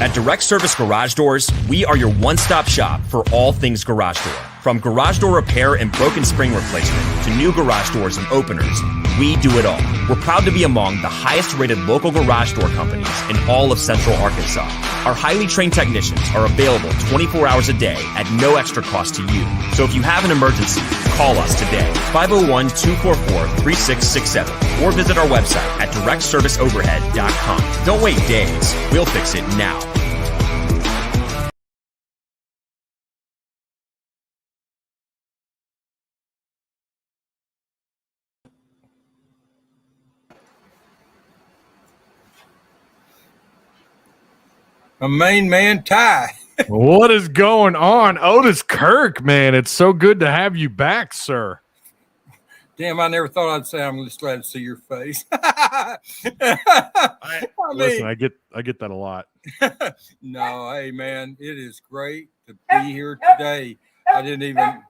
At Direct Service Garage Doors, we are your one-stop shop for all things garage door. From garage door repair and broken spring replacement to new garage doors and openers, we do it all. We're proud to be among the highest-rated local garage door companies in all of Central Arkansas. Our highly trained technicians are available 24 hours a day at no extra cost to you. So if you have an emergency, call us today, 501-244-3667, or visit our website at directserviceoverhead.com. Don't wait days. We'll fix it now. A main man tie. What is going on? Otis Kirk, man. It's so good to have you back, sir. Damn, I never thought I'd say I'm just glad to see your face. Listen, I get that a lot. No, hey man, it is great to be here today. I didn't even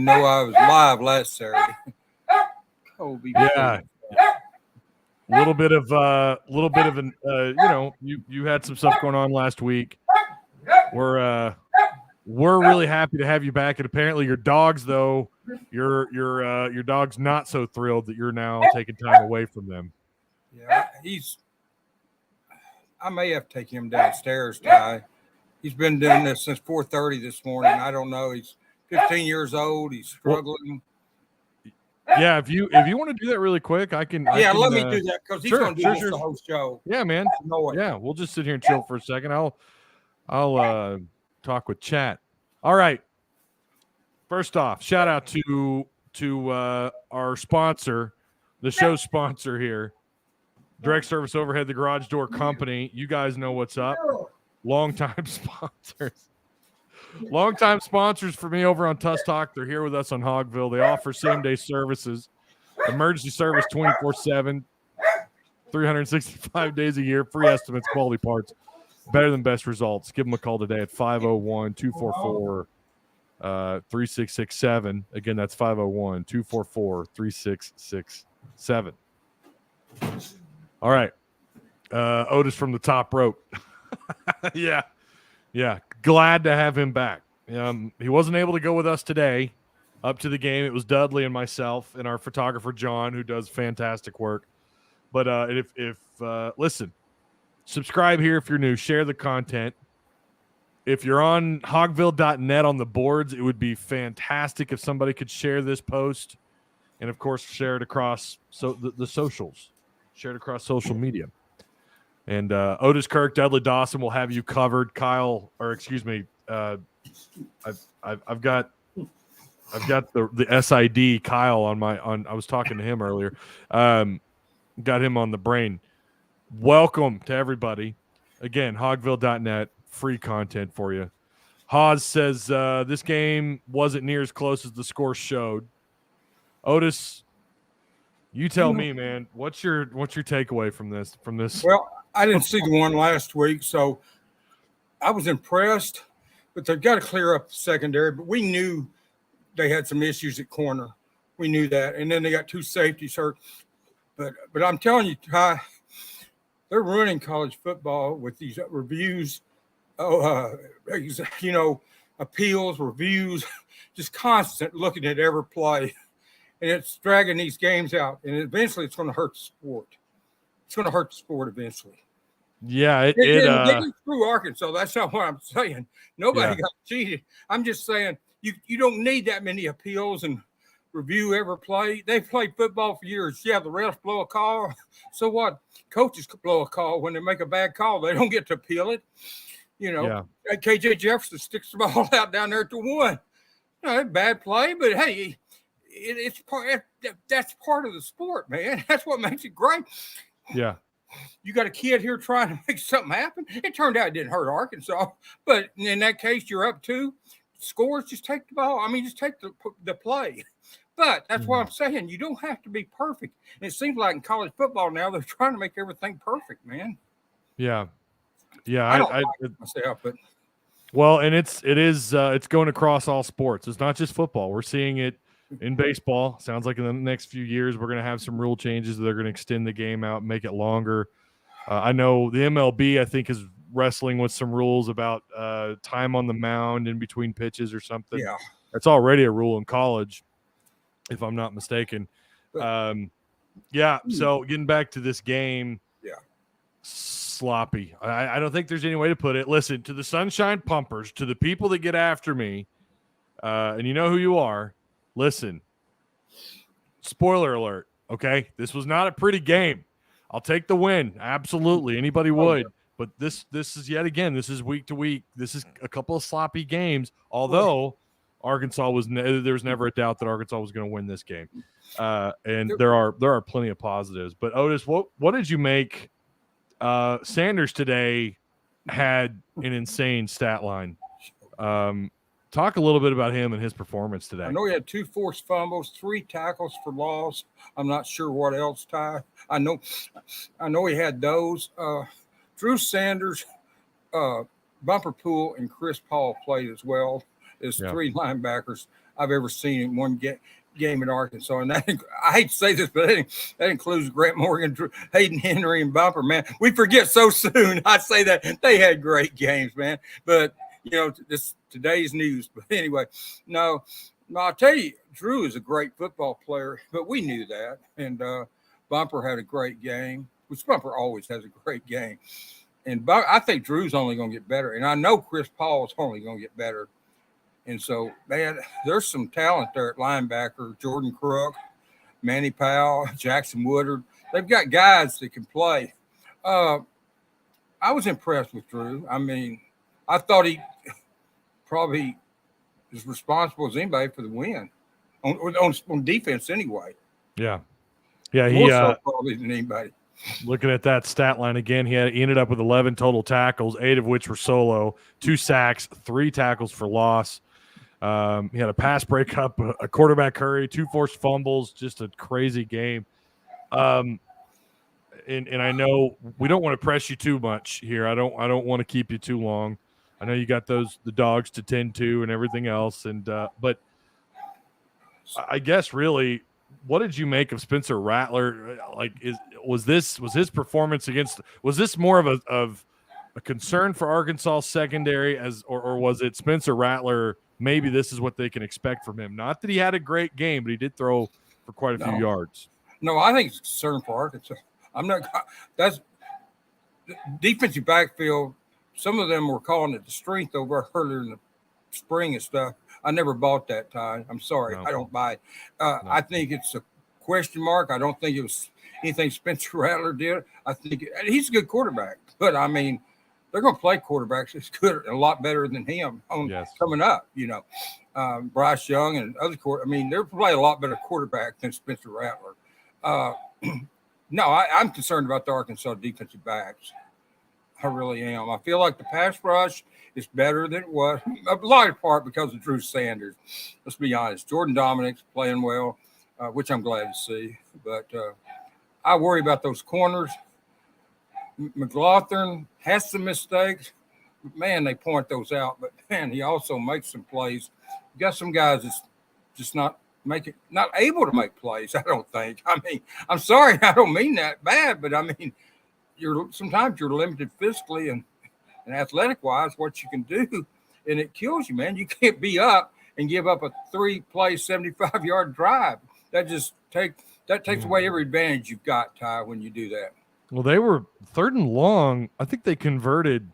know I was live last Saturday. Kobe. Yeah. A little bit of an you had some stuff going on last week. We're really happy to have you back, and apparently your dog's your dog's not so thrilled that you're now taking time away from them. Yeah, I may have to take him downstairs, Ty. He's been doing this since 4:30 this morning. I don't know. He's 15 years old. He's struggling. Yeah, if you want to do that really quick, I can. Let me do that because he's going to do the whole show. Yeah, man. Yeah, we'll just sit here and chill for a second. I'll talk with chat. All right. First off, shout out to our sponsor, the show sponsor here, Direct Service Overhead, the Garage Door Company. You guys know what's up. Longtime sponsors for me over on Tuss Talk. They're here with us on Hogville. They offer same-day services, emergency service 24/7, 365 days a year, free estimates, quality parts, better than best results. Give them a call today at 501-244-3667. Again, that's 501-244-3667. All right. Otis from the top rope. Yeah. Glad to have him back. He wasn't able to go with us today up to the game. It was Dudley and myself and our photographer, John, who does fantastic work. But listen, subscribe here if you're new. Share the content. If you're on hogville.net on the boards, it would be fantastic if somebody could share this post and, of course, share it across the socials. Share it across social media. And Otis, Kirk, Dudley Dawson will have you covered. Kyle, or excuse me, I've got the SID Kyle on. I was talking to him earlier. Got him on the brain. Welcome to everybody. Again, hogville.net, free content for you. Haas says this game wasn't near as close as the score showed. Otis, you tell me, man. What's your takeaway from this? Well, I didn't see the one last week, so I was impressed. But they've got to clear up the secondary. But we knew they had some issues at corner. We knew that, and then they got two safeties hurt. But I'm telling you, Ty, they're running college football with these reviews. Appeals, reviews, just constant looking at every play. And it's dragging these games out. And eventually it's going to hurt the sport. It's going to hurt the sport eventually. Yeah. They through Arkansas. That's not what I'm saying. Nobody got cheated. I'm just saying you don't need that many appeals and review every play. They've played football for years. Yeah, the refs blow a call. So what? Coaches blow a call when they make a bad call. They don't get to appeal it. KJ Jefferson sticks the ball out down there to one. Bad play, but hey, it's part. That's part of the sport, man. That's what makes it great. Yeah. You got a kid here trying to make something happen. It turned out it didn't hurt Arkansas, but in that case, you're up 2 scores. Just take the ball. I mean, just take the play. But that's what I'm saying. You don't have to be perfect. And it seems like in college football now they're trying to make everything perfect, man. Yeah. I don't like myself, but well, and it's going across all sports. It's not just football. We're seeing it in baseball. Sounds like in the next few years we're going to have some rule changes. They're going to extend the game out, make it longer. I know the MLB, I think, is wrestling with some rules about time on the mound in between pitches or something. Yeah. That's already a rule in college, if I'm not mistaken. Yeah, so getting back to this game, sloppy. I don't think there's any way to put it. Listen, to the Sunshine Pumpers, to the people that get after me, and you know who you are, listen, spoiler alert, okay? This was not a pretty game. I'll take the win. Absolutely. Anybody would. But this is yet again, this is week to week. This is a couple of sloppy games, although Arkansas there was never a doubt that Arkansas was going to win this game. And there are plenty of positives. But Otis, what did you make? Sanders today had an insane stat line. Talk a little bit about him and his performance today. I know he had 2 forced fumbles, 3 tackles for loss. I'm not sure what else, Ty. I know he had those. Drew Sanders, Bumper Pool, and Chris Paul played as well as 3 linebackers I've ever seen in one game at Arkansas. And that, I hate to say this, but that includes Grant Morgan, Hayden Henry, and Bumper, man. We forget so soon. I say that they had great games, man. But, this today's news. But anyway, no, I'll tell you, Drew is a great football player, but we knew that. And Bumper had a great game, which Bumper always has a great game. And I think Drew's only going to get better. And I know Chris Paul is only going to get better. And so, there's some talent there at linebacker. Jordan Crook, Manny Powell, Jackson Woodard. They've got guys that can play. I was impressed with Drew. I mean, I thought he probably as responsible as anybody for the win on defense anyway. Yeah. Yeah, he more so probably than anybody. Looking at that stat line again, he ended up with 11 total tackles, 8 of which were solo, 2 sacks, 3 tackles for loss. He had a pass breakup, a quarterback hurry, 2 forced fumbles, just a crazy game. And I know we don't want to press you too much here. I don't want to keep you too long. I know you got the dogs to tend to and everything else. And but I guess really, what did you make of Spencer Rattler? Like, was his performance was this more of a concern for Arkansas secondary or was it Spencer Rattler? Maybe this is what they can expect from him. Not that he had a great game, but he did throw for quite a few yards. No, I think it's a concern for Arkansas. That's defensive backfield. Some of them were calling it the strength over earlier in the spring and stuff. I never bought that, Ty. I'm sorry. No. I don't buy it. I think it's a question mark. I don't think it was anything Spencer Rattler did. I think he's a good quarterback. But, I mean, they're going to play quarterbacks that's good, a lot better than him coming up, Bryce Young and other they're probably a lot better quarterback than Spencer Rattler. No, I'm concerned about the Arkansas defensive backs. I really am. I feel like the pass rush is better than it was, a large part because of Drew Sanders. Let's be honest. Jordan Dominic's playing well, which I'm glad to see. But I worry about those corners. McLaughlin has some mistakes. Man, they point those out. But, man, he also makes some plays. You got some guys that's just not able to make plays, I don't think. I mean, I'm sorry. I don't mean that bad. But, I mean, sometimes you're limited physically and athletic-wise what you can do, and it kills you, man. You can't be up and give up a 3-play, 75-yard drive. That takes away every advantage you've got, Ty, when you do that. Well, they were 3rd and long. I think they converted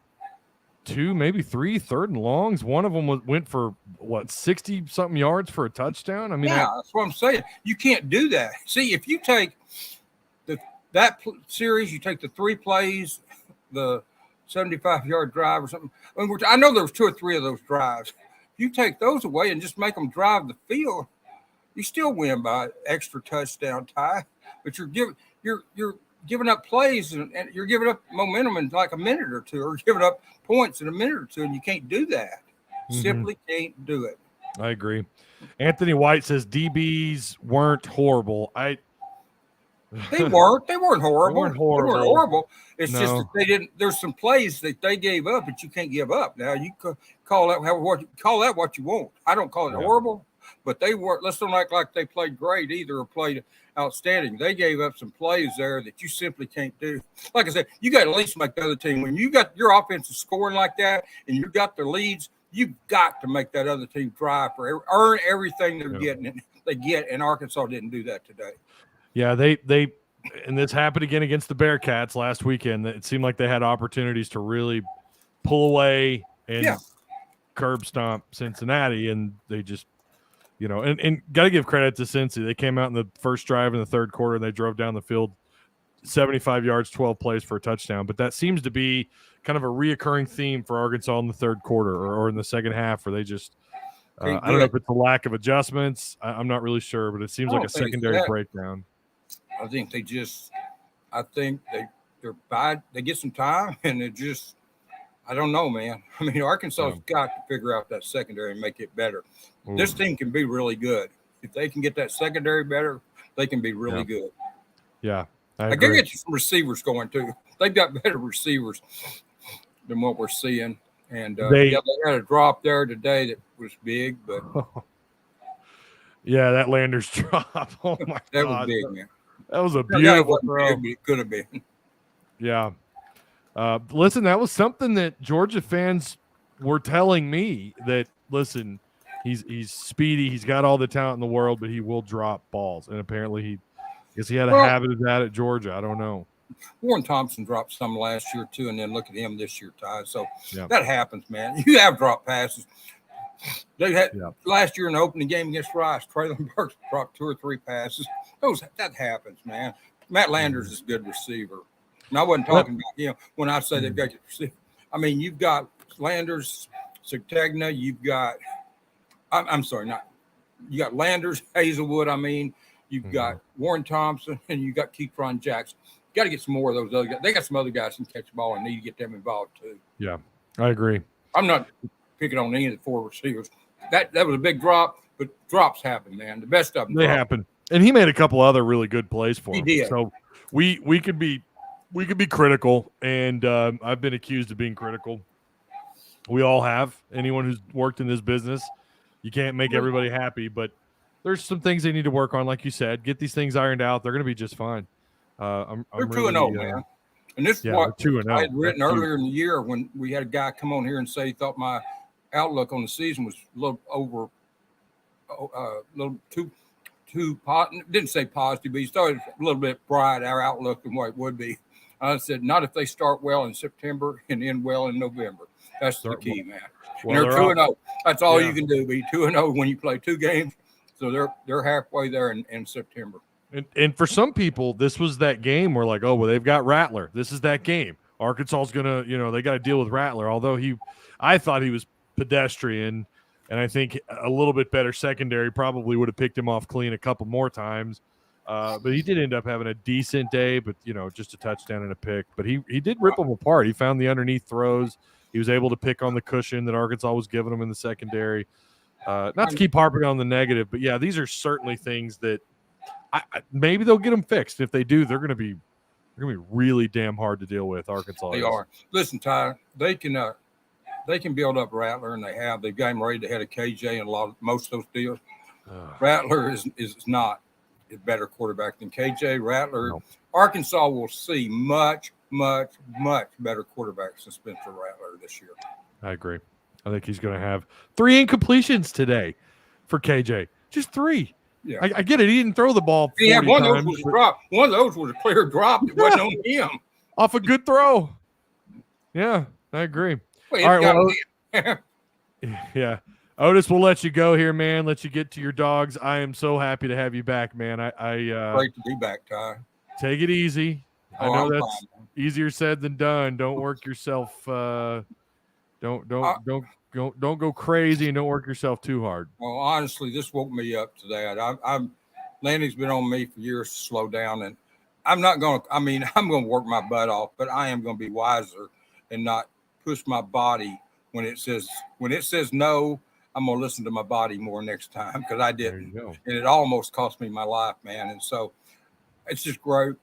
2, maybe 3 3rd and longs. One of them went for, 60-something yards for a touchdown? I mean, that's what I'm saying. You can't do that. See, if you take that series, you take the 3 plays, the 75-yard drive or something. I know there was 2 or 3 of those drives. If you take those away and just make them drive the field, you still win by extra touchdown, Ty. But you're giving up plays and you're giving up momentum in like a minute or 2, or giving up points in a minute or 2, and you can't do that. Simply can't do it. I agree. Anthony White says DBs weren't horrible. They weren't horrible. They weren't horrible. It's just that they didn't. There's some plays that they gave up that you can't give up. Now you call that what you want. I don't call it horrible. but they weren't. Let's don't act like they played great either or played outstanding. They gave up some plays there that you simply can't do. Like I said, you got to at least make the other team. When you got your offense is scoring like that and you got the leads, you've got to make that other team drive for earn everything they're getting. They get, and Arkansas didn't do that today. Yeah, they and this happened again against the Bearcats last weekend. It seemed like they had opportunities to really pull away and curb stomp Cincinnati, and they just, and got to give credit to Cincy. They came out in the first drive in the third quarter, and they drove down the field 75 yards, 12 plays for a touchdown. But that seems to be kind of a reoccurring theme for Arkansas in the third quarter or in the second half, where they just I don't know if it's a lack of adjustments. I'm not really sure, but it seems like a secondary breakdown. I think they're bad. They get some time, and it just, I don't know, man. I mean, Arkansas's got to figure out that secondary and make it better. This team can be really good. If they can get that secondary better, they can be really good. Yeah, I can get you some receivers going too. They've got better receivers than what we're seeing. And they had a drop there today that was big, but that Landers drop. Oh my God, that was big, man. That was a beautiful throw. Big, it could have been. Yeah. Listen, that was something that Georgia fans were telling me that, listen, he's speedy. He's got all the talent in the world, but he will drop balls. And apparently he had a habit of that at Georgia. I don't know. Warren Thompson dropped some last year too, and then look at him this year, Ty. So that happens, man. You have dropped passes. They had last year in the opening game against Rice, Traylon Burks dropped 2 or 3 passes. That happens, man. Matt Landers is a good receiver. And I wasn't talking about him when I say they've got good receiver. I mean, you've got Landers, Sigtegna, you've got you got Landers, Hazelwood, you've got Warren Thompson, and you got Keatron Jackson. Got to get some more of those other guys. They got some other guys who can catch the ball and need to get them involved too. Yeah, I agree. I'm not picking on any of the 4 receivers. That was a big drop, but drops happen, man. The best of them. They happen. And he made a couple other really good plays for him. He did. So we could be critical, and I've been accused of being critical. We all have. Anyone who's worked in this business, you can't make everybody happy, but there's some things they need to work on, like you said. Get these things ironed out. They're going to be just fine. They're 2-0, man. And this is what I had written earlier in the year when we had a guy come on here and say he thought my outlook on the season was a little too didn't say positive, but he started a little bit bright, our outlook than what it would be. I said, not if they start well in September and end well in November. That's the key, man. And they're 2-0. That's all you can do. Be 2-0 when you play 2 games. So they're halfway there in September. And for some people, this was that game where like, oh, well, they've got Rattler. This is that game. Arkansas's gonna, they got to deal with Rattler. Although I thought he was pedestrian, and I think a little bit better secondary probably would have picked him off clean a couple more times. But he did end up having a decent day, but just a touchdown and a pick. But he did rip them apart. He found the underneath throws. He was able to pick on the cushion that Arkansas was giving him in the secondary. Not to keep harping on the negative, but yeah, these are certainly things that maybe they'll get them fixed. If they do, they're going to be really damn hard to deal with. Arkansas. They are. Listen, Ty, they can build up Rattler, and they've got him ready ahead of KJ and most of those deals. Rattler is not a better quarterback than KJ. Rattler, no. Arkansas will see much, much, much better quarterbacks than Spencer Rattler this year. I agree. I think he's going to have 3 incompletions today for KJ. Just 3. Yeah, I get it. He didn't throw the ball. Yeah, one of those was a drop. One of those was a clear drop. It wasn't on him. Off a good throw. Yeah, I agree. Well, all right. Yeah. Otis, we'll let you go here, man. Let you get to your dogs. I am so happy to have you back, man. Great to be back, Ty. Take it easy. I know that's easier said than done. Don't work yourself. Don't go crazy and don't work yourself too hard. Well, honestly, this woke me up to that. Landing's been on me for years to slow down, and I'm going to work my butt off, but I am going to be wiser and not push my body when it says no. I'm going to listen to my body more next time, because I didn't. And it almost cost me my life, man. And so it's just great.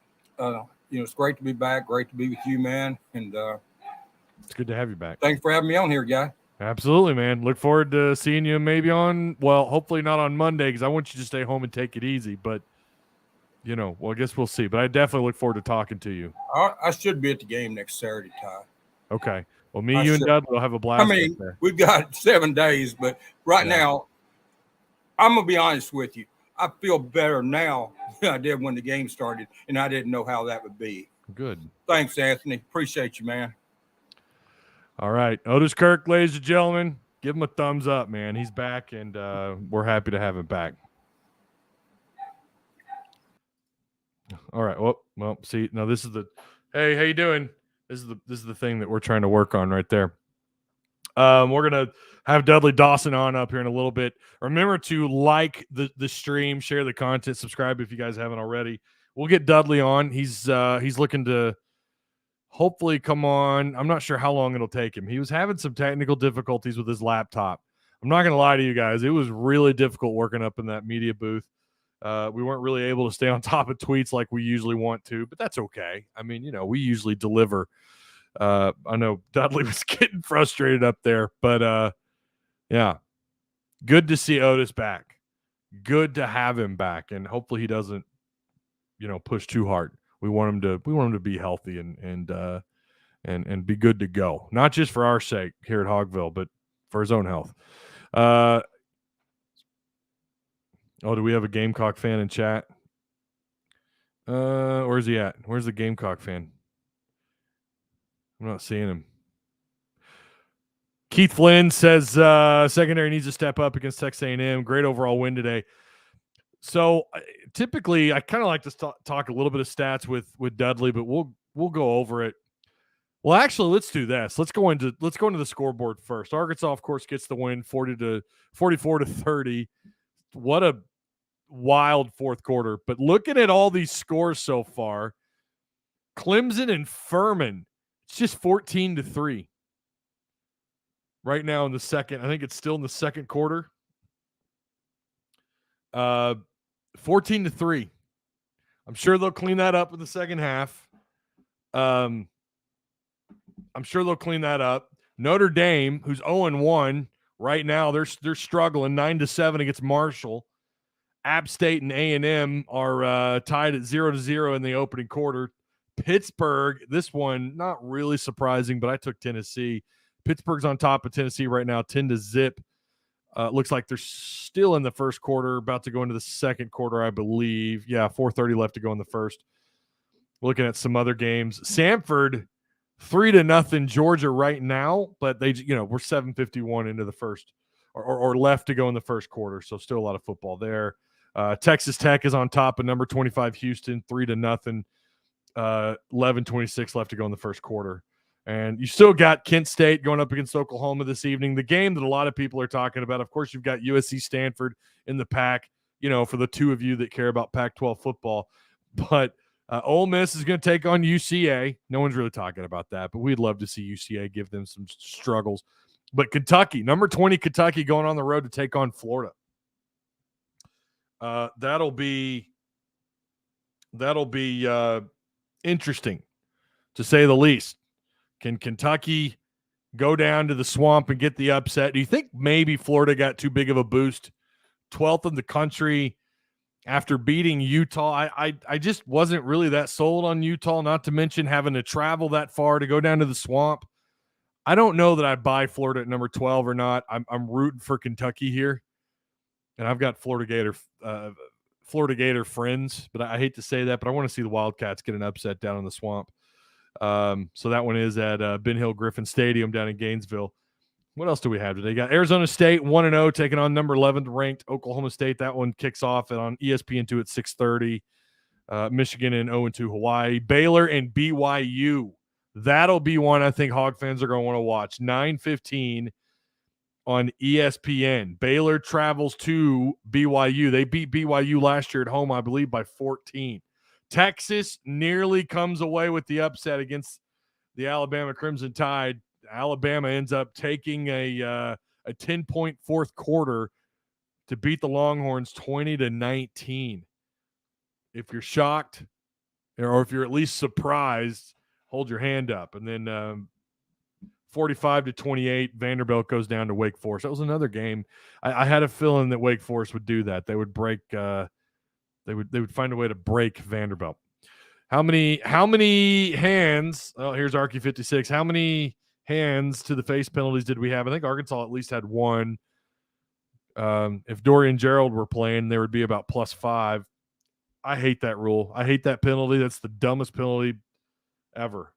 It's great to be back. Great to be with you, man. And it's good to have you back. Thanks for having me on here, guy. Absolutely, man. Look forward to seeing you maybe hopefully not on Monday because I want you to stay home and take it easy. But, I guess we'll see. But I definitely look forward to talking to you. I should be at the game next Saturday, Ty. Okay. Well, me, I you, and should. Dudley will have a I blast mean, up there. we've got 7 days, but right Yeah. now, I'm going to be honest with you. I feel better now than I did when the game started, and I didn't know how that would be. Good. Thanks, Anthony. Appreciate you, man. All right. Otis Kirk, ladies and gentlemen, give him a thumbs up, man. He's back, and we're happy to have him back. All right. Well, see, now this is hey, how you doing? This is the thing that we're trying to work on right there. We're going to have Dudley Dawson on up here in a little bit. Remember to like the stream, share the content, subscribe if you guys haven't already. We'll get Dudley on. He's looking to hopefully come on. I'm not sure how long it'll take him. He was having some technical difficulties with his laptop. I'm not going to lie to you guys. It was really difficult working up in that media booth. We weren't really able to stay on top of tweets like we usually want to, but that's okay. I mean, we usually deliver. I know Dudley was getting frustrated up there, but yeah, good to see Otis back. Good to have him back, and hopefully he doesn't, push too hard. We want him to be healthy and be good to go. Not just for our sake here at Hogville, but for his own health. Do we have a Gamecock fan in chat? Where's he at? Where's the Gamecock fan? I'm not seeing him. Keith Flynn says secondary needs to step up against Texas A&M. Great overall win today. So typically, I kind of like to talk a little bit of stats with Dudley, but we'll go over it. Well, actually, let's do this. Let's go into the scoreboard first. Arkansas, of course, gets the win, 44-30. What a wild fourth quarter! But looking at all these scores so far, Clemson and Furman, it's just 14-3 right now in the second. I think it's still in the second quarter. 14-3. I'm sure they'll clean that up in the second half. I'm sure they'll clean that up. Notre Dame, who's 0-1 right now, they're struggling 9-7 against Marshall. App State and A&M are tied at 0-0 in the opening quarter. Pittsburgh, this one not really surprising, but I took Tennessee. Pittsburgh's on top of Tennessee right now, 10-0. Looks like they're still in the first quarter, about to go into the second quarter, I believe. Yeah, 4:30 left to go in the first. Looking at some other games. Samford, 3-0 Georgia right now, but we're 7:51 into the first or left to go in the first quarter, so still a lot of football there. Texas Tech is on top of number 25 Houston, 3-0. 11:26 left to go in the first quarter. And you still got Kent State going up against Oklahoma this evening. The game that a lot of people are talking about, of course, you've got USC Stanford in the pack, for the two of you that care about Pac-12 football. But Ole Miss is going to take on UCA. No one's really talking about that, but we'd love to see UCA give them some struggles. But Kentucky, number 20 Kentucky going on the road to take on Florida. That'll be interesting, to say the least. Can Kentucky go down to the swamp and get the upset? Do you think maybe Florida got too big of a boost? 12th in the country after beating Utah. I just wasn't really that sold on Utah, not to mention having to travel that far to go down to the swamp. I don't know that I'd buy Florida at number 12 or not. I'm rooting for Kentucky here. And I've got Florida Gator friends, but I hate to say that, but I want to see the Wildcats get an upset down in the swamp. So that one is at Ben Hill Griffin Stadium down in Gainesville. What else do we have today? Got Arizona State 1-0 taking on number 11 ranked Oklahoma State. That one kicks off on ESPN2 at 6:30. Michigan and 0-2 Hawaii. Baylor and BYU. That'll be one I think Hog fans are going to want to watch. 9:15 on ESPN. Baylor travels to BYU. They beat BYU last year at home, I believe, by 14. Texas nearly comes away with the upset against the Alabama Crimson Tide. Alabama ends up taking a 10-point fourth quarter to beat the Longhorns 20-19. If you're shocked or if you're at least surprised, hold your hand up. And then 45-28. Vanderbilt goes down to Wake Forest. That was another game. I had a feeling that Wake Forest would do that. They would break. They would find a way to break Vanderbilt. How many hands? Oh, here's Arky 56. How many hands to the face penalties did we have? I think Arkansas at least had one. If Dorian Gerald were playing, there would be about +5. I hate that rule. I hate that penalty. That's the dumbest penalty ever.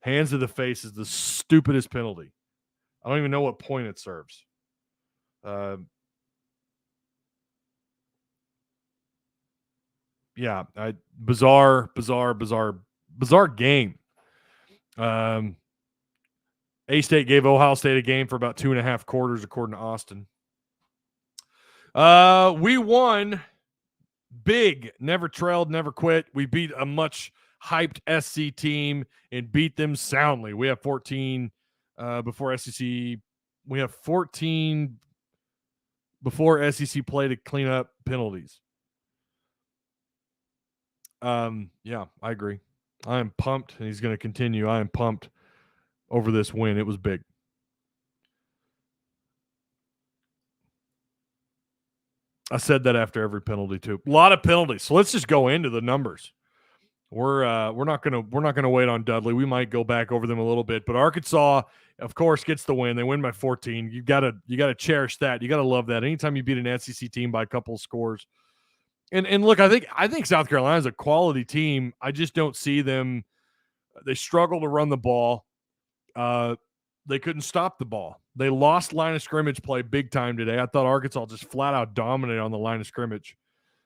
Hands to the face is the stupidest penalty. I don't even know what point it serves. Yeah, bizarre game. A-State gave Ohio State a game for about 2.5 quarters, according to Austin. We won big, never trailed, never quit. We beat a much hyped SC team and beat them soundly. We have 14 before SEC. We have 14 before SEC play to clean up penalties. Yeah, I agree. I am pumped, and he's going to continue. I am pumped over this win. It was big. I said that after every penalty too. A lot of penalties. So let's just go into the numbers. We're not gonna wait on Dudley. We might go back over them a little bit, but Arkansas, of course, gets the win. They win by 14. You gotta cherish that. You gotta love that. Anytime you beat an SEC team by a couple of scores. And look, I think South Carolina is a quality team. I just don't see them. They struggle to run the ball. They couldn't stop the ball. They lost line of scrimmage play big time today. I thought Arkansas just flat out dominated on the line of scrimmage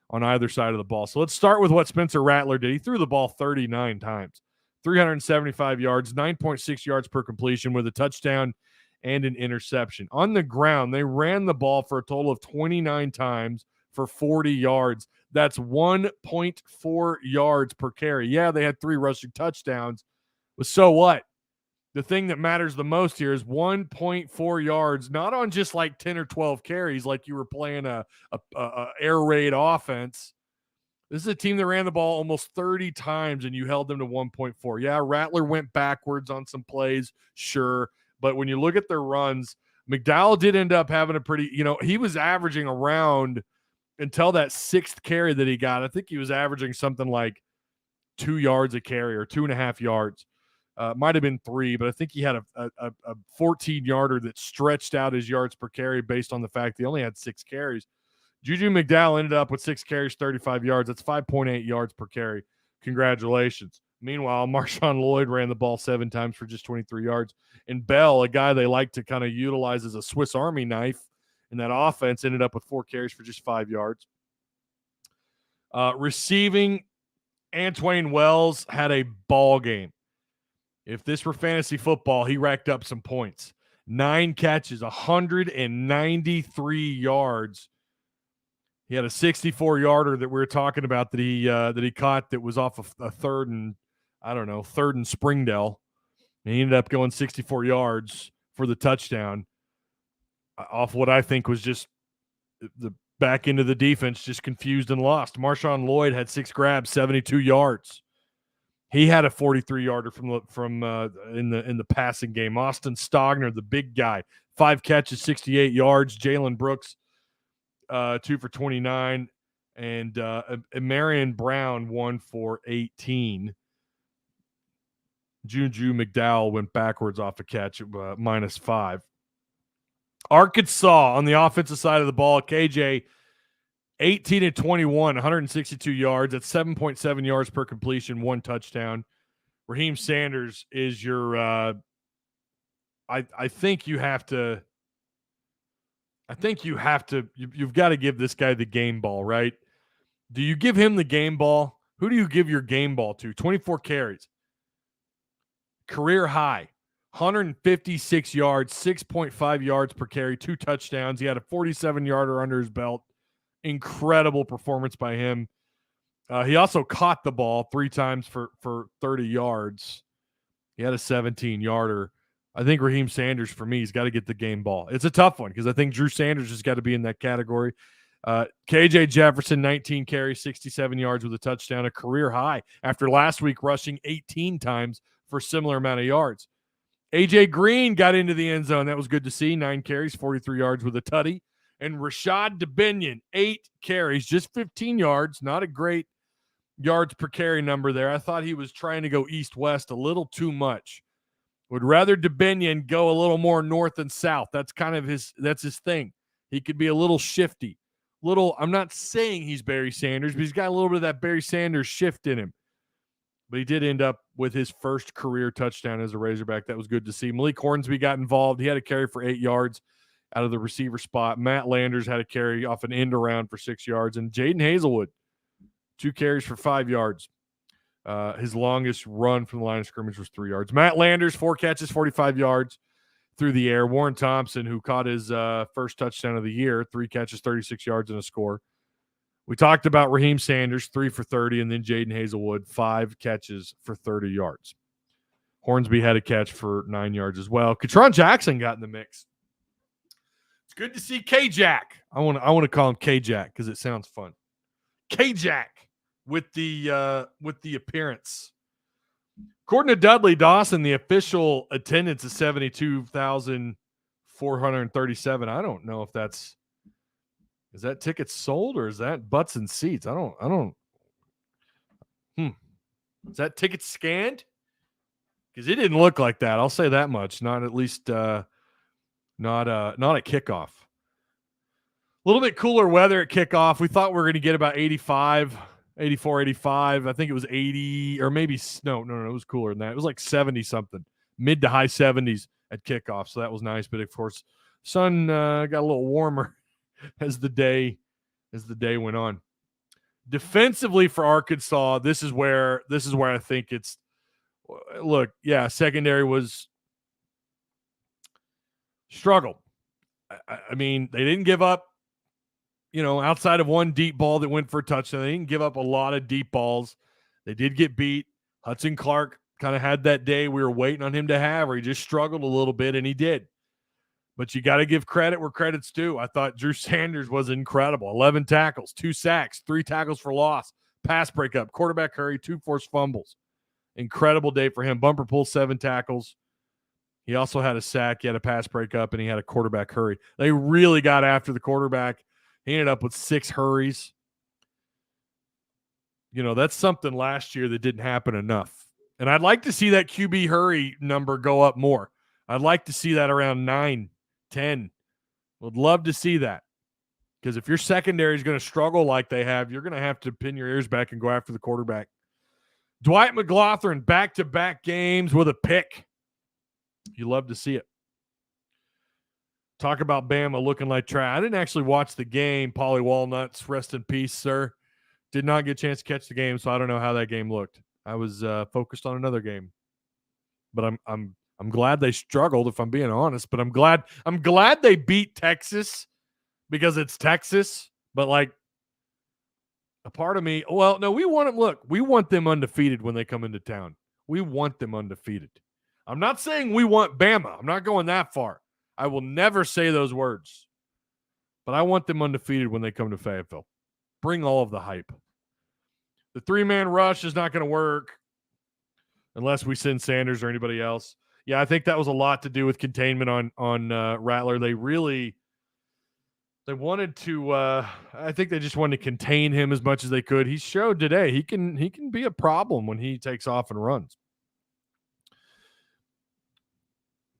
on either side of the ball. So let's start with what Spencer Rattler did. He threw the ball 39 times, 375 yards, 9.6 yards per completion with a touchdown and an interception. On the ground, they ran the ball for a total of 29 times for 40 yards. That's 1.4 yards per carry. Yeah, they had 3 rushing touchdowns, but so what? The thing that matters the most here is 1.4 yards, not on just like 10 or 12 carries like you were playing a air raid offense. This is a team that ran the ball almost 30 times, and you held them to 1.4. Yeah, Rattler went backwards on some plays, sure. But when you look at their runs, McDowell did end up having a pretty, he was averaging around until that 6th carry that he got. I think he was averaging something like 2 yards a carry or 2.5 yards. Might have been 3, but I think he had a 14-yarder that stretched out his yards per carry based on the fact he only had 6 carries. Juju McDowell ended up with 6 carries, 35 yards. That's 5.8 yards per carry. Congratulations. Meanwhile, Marshawn Lloyd ran the ball 7 times for just 23 yards. And Bell, a guy they like to kind of utilize as a Swiss Army knife in that offense, ended up with 4 carries for just 5 yards. Receiving, Antwain Wells had a ball game. If this were fantasy football, he racked up some points. 9 catches, 193 yards. He had a 64-yarder that we were talking about that he caught that was off of a 3rd and Springdale. And he ended up going 64 yards for the touchdown off what I think was just the back end of the defense just confused and lost. Marshawn Lloyd had 6 grabs, 72 yards. He had a 43-yarder from in the passing game. Austin Stogner, the big guy, 5 catches, 68 yards. Jalen Brooks, 2 for 29, and Marion Brown, 1 for 18. Juju McDowell went backwards off a catch, -5. Arkansas on the offensive side of the ball, KJ, 18-21, 162 yards. That's 7.7 yards per completion, 1 touchdown. Raheem Sanders is your I think you've got to give this guy the game ball, right? Do you give him the game ball? Who do you give your game ball to? 24 carries. Career high. 156 yards, 6.5 yards per carry, 2 touchdowns. He had a 47-yarder under his belt. Incredible performance by him. He also caught the ball 3 times for 30 yards. He had a 17-yarder. I think Raheem Sanders, for me, has got to get the game ball. It's a tough one because I think Drew Sanders has got to be in that category. KJ Jefferson, 19 carries, 67 yards with a touchdown, a career high after last week rushing 18 times for a similar amount of yards. AJ Green got into the end zone. That was good to see. 9 carries, 43 yards with a tutty. And Rashad Dubinion, 8 carries, just 15 yards. Not a great yards per carry number there. I thought he was trying to go east-west a little too much. Would rather Dubinion go a little more north and south. That's kind of his thing. He could be a little shifty. I'm not saying he's Barry Sanders, but he's got a little bit of that Barry Sanders shift in him. But he did end up with his first career touchdown as a Razorback. That was good to see. Malik Hornsby got involved. He had a carry for 8 yards out of the receiver spot. Matt Landers had a carry off an end around for 6 yards. And Jaden Hazelwood, 2 carries for 5 yards. His longest run from the line of scrimmage was 3 yards. Matt Landers, 4 catches, 45 yards through the air. Warren Thompson, who caught his first touchdown of the year, 3 catches, 36 yards and a score. We talked about Raheem Sanders, 3 for 30, and then Jaden Hazelwood, 5 catches for 30 yards. Hornsby had a catch for 9 yards as well. Katron Jackson got in the mix. It's good to see K-Jack. I want to call him K-Jack because it sounds fun. K-Jack with the appearance. According to Dudley Dawson, the official attendance is 72,437. I don't know if that's – is that tickets sold or is that butts and seats? I don't. Is that tickets scanned? Because it didn't look like that. I'll say that much. Not at least not at kickoff. A little bit cooler weather at kickoff. We thought we were going to get about 84, 85. I think it was 80 or maybe no, it was cooler than that. It was like 70 something, mid to high 70s at kickoff. So that was nice. But of course, sun got a little warmer as the day went on. Defensively for Arkansas, this is where I think it's secondary was struggled. I mean, they didn't give up, outside of one deep ball that went for a touchdown. They didn't give up a lot of deep balls. They did get beat. Hudson Clark kind of had that day we were waiting on him to have, where he just struggled a little bit, and he did. But you got to give credit where credit's due. I thought Drew Sanders was incredible. 11 tackles, 2 sacks, 3 tackles for loss, pass breakup, quarterback hurry, 2 forced fumbles. Incredible day for him. Bumper pull, 7 tackles. He also had a sack. He had a pass breakup, and he had a quarterback hurry. They really got after the quarterback. He ended up with 6 hurries. That's something last year that didn't happen enough. And I'd like to see that QB hurry number go up more. I'd like to see that around 9. 10. Would love to see that. Because if your secondary is going to struggle like they have, you're going to have to pin your ears back and go after the quarterback. Dwight McLaughlin, back-to-back games with a pick. You love to see it. Talk about Bama looking like trash. I didn't actually watch the game. Paulie Walnuts, rest in peace, sir. Did not get a chance to catch the game, so I don't know how that game looked. I was focused on another game. But I'm glad they struggled, if I'm being honest, but I'm glad they beat Texas because it's Texas. But like a part of me, well, no, we want them undefeated when they come into town. We want them undefeated. I'm not saying we want Bama. I'm not going that far. I will never say those words. But I want them undefeated when they come to Fayetteville. Bring all of the hype. The 3-man rush is not going to work unless we send Sanders or anybody else. Yeah, I think that was a lot to do with containment on Rattler. They wanted to. I think they just wanted to contain him as much as they could. He showed today he can be a problem when he takes off and runs.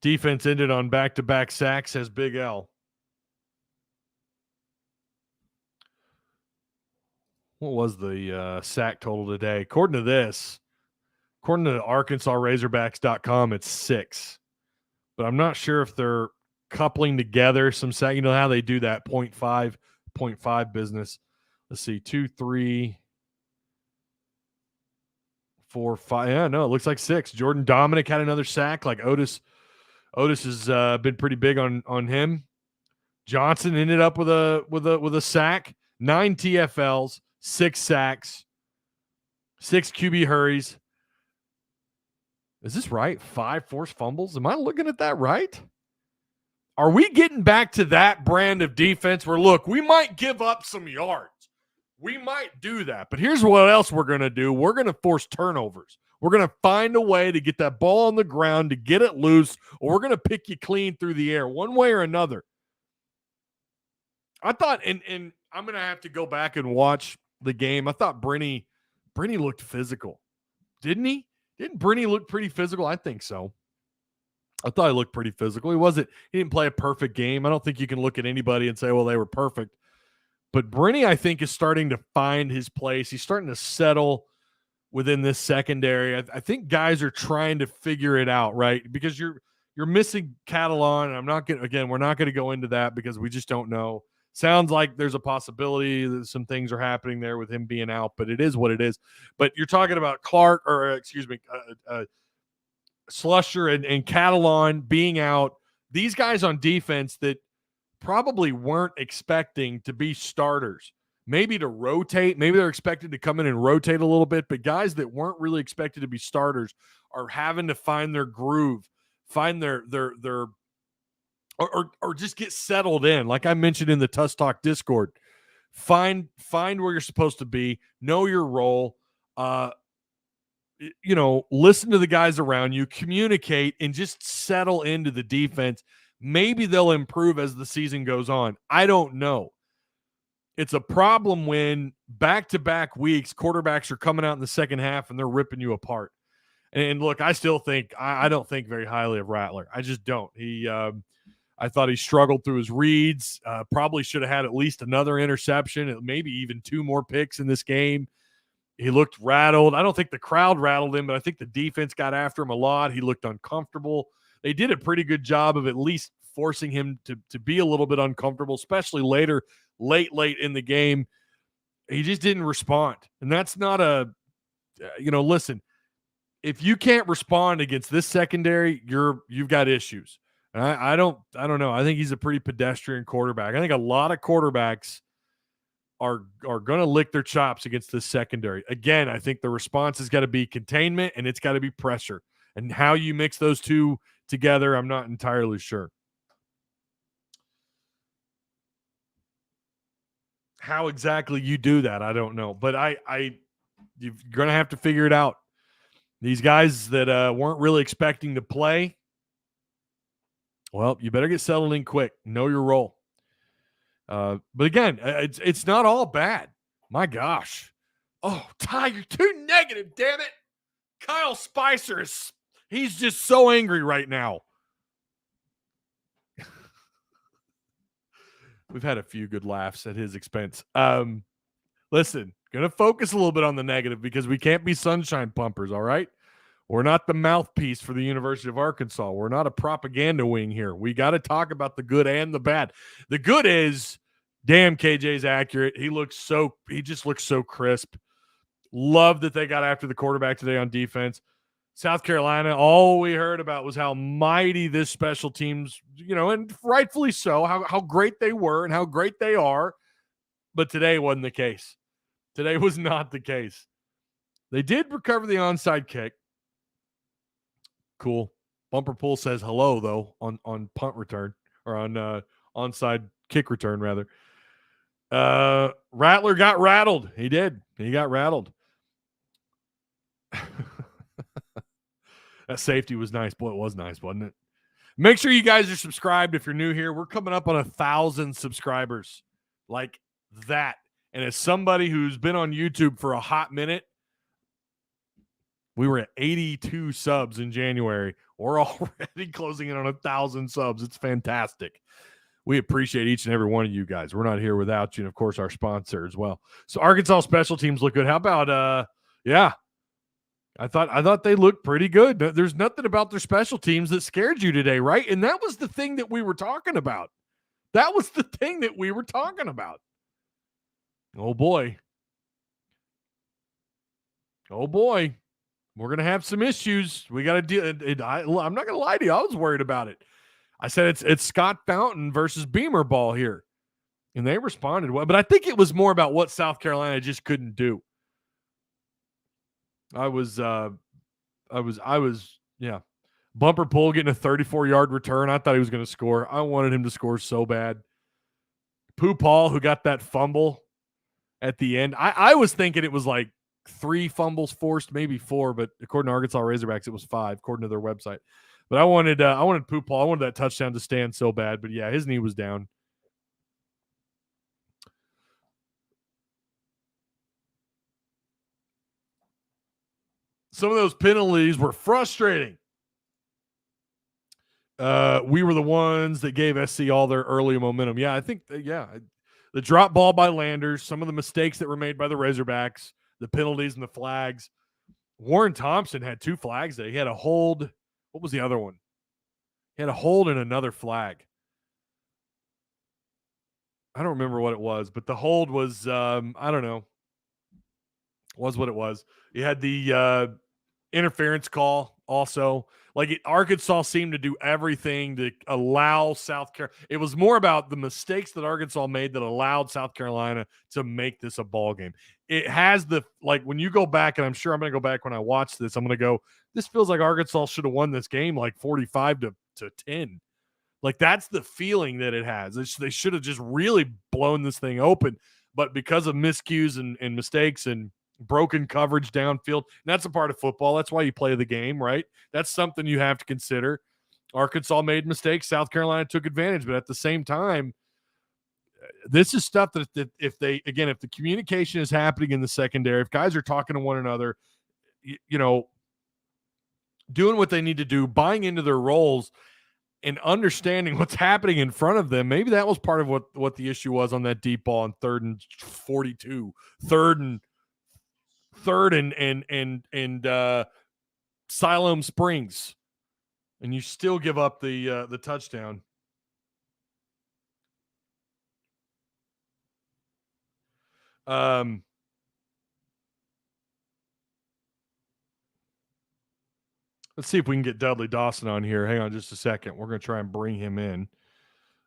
Defense ended on back-to-back sacks, says Big L. What was the sack total today? According to ArkansasRazorbacks.com, it's 6. But I'm not sure if they're coupling together some sack. You know how they do that 0.5 business. Let's see, 2, 3, 4, 5. Yeah, no, it looks like 6. Jordan Dominic had another sack. Like Otis has been pretty big on him. Johnson ended up with a sack, 9 TFLs, 6 sacks, 6 QB hurries. Is this right? 5 forced fumbles? Am I looking at that right? Are we getting back to that brand of defense where, look, we might give up some yards. We might do that. But here's what else we're going to do. We're going to force turnovers. We're going to find a way to get that ball on the ground, to get it loose, or we're going to pick you clean through the air, one way or another. I thought, and I'm going to have to go back and watch the game. I thought Brenny looked physical. Didn't he? Didn't Brenny look pretty physical? I think so. I thought he looked pretty physical. He didn't play a perfect game. I don't think you can look at anybody and say, well, they were perfect. But Brenny, I think, is starting to find his place. He's starting to settle within this secondary. I think guys are trying to figure it out, right? Because you're missing Catalan. And we're not going to go into that because we just don't know. Sounds like there's a possibility that some things are happening there with him being out, but it is what it is. But you're talking about Slusher and Catalan being out. These guys on defense that probably weren't expecting to be starters, maybe to rotate. Maybe they're expected to come in and rotate a little bit, but guys that weren't really expected to be starters are having to find their groove, find their or just get settled in. Like I mentioned in the Tuss Talk Discord, find where you're supposed to be, know your role, listen to the guys around you, communicate, and just settle into the defense. Maybe they'll improve as the season goes on. I don't know. It's a problem when back-to-back weeks, quarterbacks are coming out in the second half and they're ripping you apart. And look, I still think I don't think very highly of Rattler. I just don't. I thought he struggled through his reads. Probably should have had at least another interception, maybe even 2 more picks in this game. He looked rattled. I don't think the crowd rattled him, but I think the defense got after him a lot. He looked uncomfortable. They did a pretty good job of at least forcing him to be a little bit uncomfortable, especially late in the game. He just didn't respond. And that's not listen, if you can't respond against this secondary, you've got issues. And I don't know. I think he's a pretty pedestrian quarterback. I think a lot of quarterbacks are going to lick their chops against this secondary. Again, I think the response has got to be containment and it's got to be pressure. And how you mix those two together, I'm not entirely sure. How exactly you do that, I don't know. But you're going to have to figure it out. These guys that weren't really expecting to play, well, you better get settled in quick. Know your role. But again, it's not all bad. My gosh. Oh, Ty, you're too negative, damn it. Kyle Spicer he's just so angry right now. We've had a few good laughs at his expense. Listen, going to focus a little bit on the negative because we can't be sunshine pumpers, all right? We're not the mouthpiece for the University of Arkansas. We're not a propaganda wing here. We got to talk about the good and the bad. The good is, damn, KJ's accurate. He just looks so crisp. Love that they got after the quarterback today on defense. South Carolina, all we heard about was how mighty this special teams, and rightfully so, how great they were and how great they are. But today wasn't the case. Today was not the case. They did recover the onside kick. Cool. Bumper Pool says hello, though, on punt return, or on onside kick return, rather. Rattler got rattled. He did. He got rattled. That safety was nice. Boy, it was nice, wasn't it? Make sure you guys are subscribed if you're new here. We're coming up on 1,000 subscribers. Like that. And as somebody who's been on YouTube for a hot minute, we were at 82 subs in January. We're already closing in on 1,000 subs. It's fantastic. We appreciate each and every one of you guys. We're not here without you. And, of course, our sponsor as well. So, Arkansas special teams look good. How about, I thought they looked pretty good. There's nothing about their special teams that scared you today, right? And that was the thing that we were talking about. Oh, boy. We're going to have some issues. We got to deal. I'm not going to lie to you. I was worried about it. I said it's Scott Fountain versus Beamer ball here. And they responded well. But I think it was more about what South Carolina just couldn't do. I was, Bumper Pool getting a 34-yard return. I thought he was going to score. I wanted him to score so bad. Pooh Paul, who got that fumble at the end. I was thinking it was like 3 fumbles forced, maybe 4, but according to Arkansas Razorbacks, it was 5, according to their website. But I wanted Pooh-Paul. I wanted that touchdown to stand so bad. But, yeah, his knee was down. Some of those penalties were frustrating. We were the ones that gave SC all their early momentum. Yeah, I think, the drop ball by Landers, some of the mistakes that were made by the Razorbacks, the penalties and the flags. Warren Thompson had 2 flags there. He had a hold. What was the other one? He had a hold and another flag. I don't remember what it was, but the hold was, I don't know, was what it was. You had the interference call also. Like Arkansas seemed to do everything to allow South Carolina. It was more about the mistakes that Arkansas made that allowed South Carolina to make this a ball game. It has when you go back, and I'm sure I'm going to go back when I watch this, I'm going to go, this feels like Arkansas should have won this game like 45 to 10. Like that's the feeling that it has. They should have just really blown this thing open. But because of miscues and mistakes and broken coverage downfield, and that's a part of football. That's why you play the game, right? That's something you have to consider. Arkansas made mistakes. South Carolina took advantage. But at the same time, this is stuff that if the communication is happening in the secondary, if guys are talking to one another, doing what they need to do, buying into their roles, and understanding what's happening in front of them, maybe that was part of what the issue was on that deep ball on 3rd and 42, third and Siloam Springs, and you still give up the touchdown. Let's see if we can get Dudley Dawson on here. Hang on just a second. We're going to try and bring him in.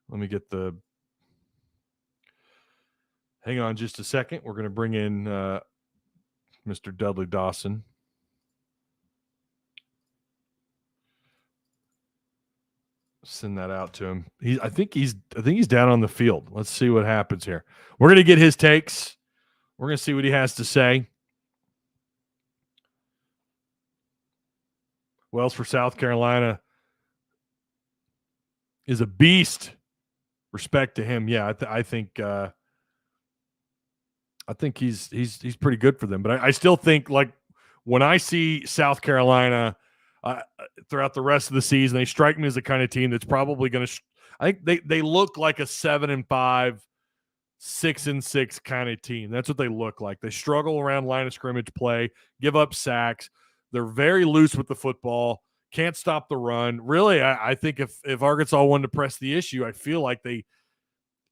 Let me get hang on just a second. We're going to bring in Mr. Dudley Dawson. Send that out to him. I think he's down on the field. Let's see what happens here. We're going to get his takes. We're going to see what he has to say. Wells for South Carolina is a beast. Respect to him. Yeah, I think he's pretty good for them. But I still think, like, when I see South Carolina throughout the rest of the season, they strike me as the kind of team that's probably going to. I think they look like a 7-5, 6-6 kind of team. That's what they look like. They struggle around line of scrimmage play, give up sacks. They're very loose with the football, can't stop the run. Really, I think if Arkansas wanted to press the issue, I feel like they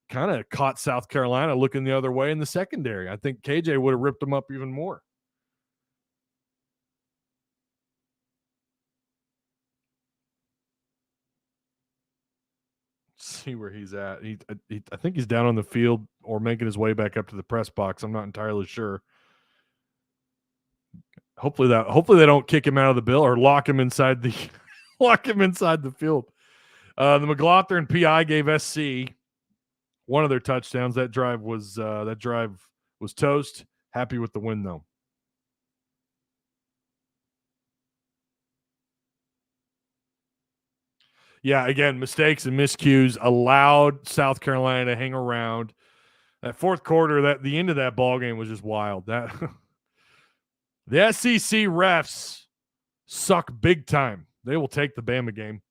kind of caught South Carolina looking the other way in the secondary. I think KJ would have ripped them up even more. Let's see where he's at. I think he's down on the field or making his way back up to the press box. I'm not entirely sure. Hopefully they don't kick him out of the bill or lock him inside the field. The McLaughlin PI gave SC one of their touchdowns. That drive was toast. Happy with the win though. Yeah, again, mistakes and miscues allowed South Carolina to hang around. That fourth quarter, the end of that ball game was just wild. That the SEC refs suck big time. They will take the Bama game.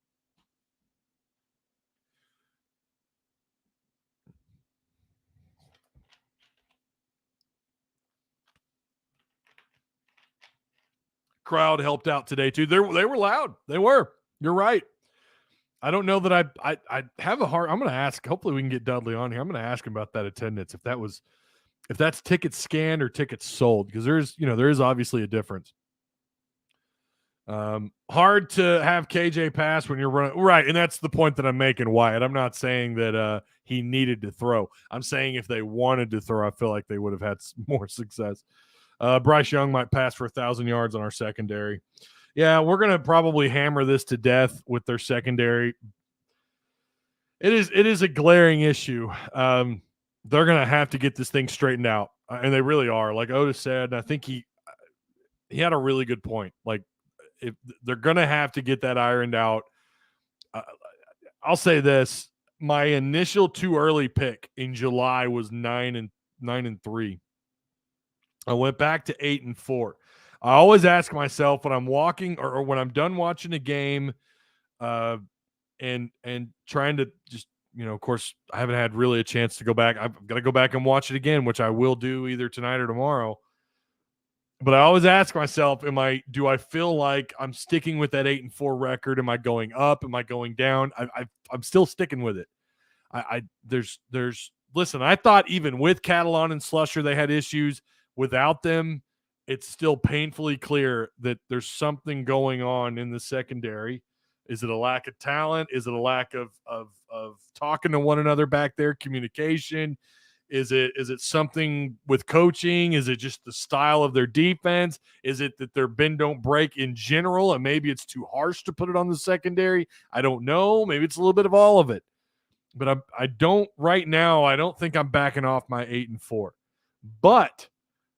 Crowd helped out today too. They were loud. They were. You're right. I don't know that I have a heart. I'm going to ask. Hopefully we can get Dudley on here. I'm going to ask him about that attendance. If that's tickets scanned or tickets sold, because there is obviously a difference. Hard to have KJ pass when you're running right, and that's the point that I'm making, Wyatt. I'm not saying that he needed to throw. I'm saying if they wanted to throw, I feel like they would have had more success. Bryce Young might pass for 1,000 yards on our secondary. Yeah, we're going to probably hammer this to death with their secondary. It is a glaring issue. They're going to have to get this thing straightened out, and they really are. Like Otis said, I think he had a really good point. Like, if they're going to have to get that ironed out, I'll say this: my initial too early pick in July was 9-3. I went back to 8-4. I always ask myself when I'm walking or when I'm done watching a game, and trying to just, of course, I haven't had really a chance to go back. I've got to go back and watch it again, which I will do either tonight or tomorrow. But I always ask myself, do I feel like I'm sticking with that 8-4 record? Am I going up? Am I going down? I'm still sticking with it. Listen, I thought even with Catalan and Slusher, they had issues. Without them, it's still painfully clear that there's something going on in the secondary. Is it a lack of talent? Is it a lack of talking to one another back there, communication? Is it something with coaching? Is it just the style of their defense? Is it that their bend don't break in general, and maybe it's too harsh to put it on the secondary? I don't know. Maybe it's a little bit of all of it. But I don't think I'm backing off my 8-4. But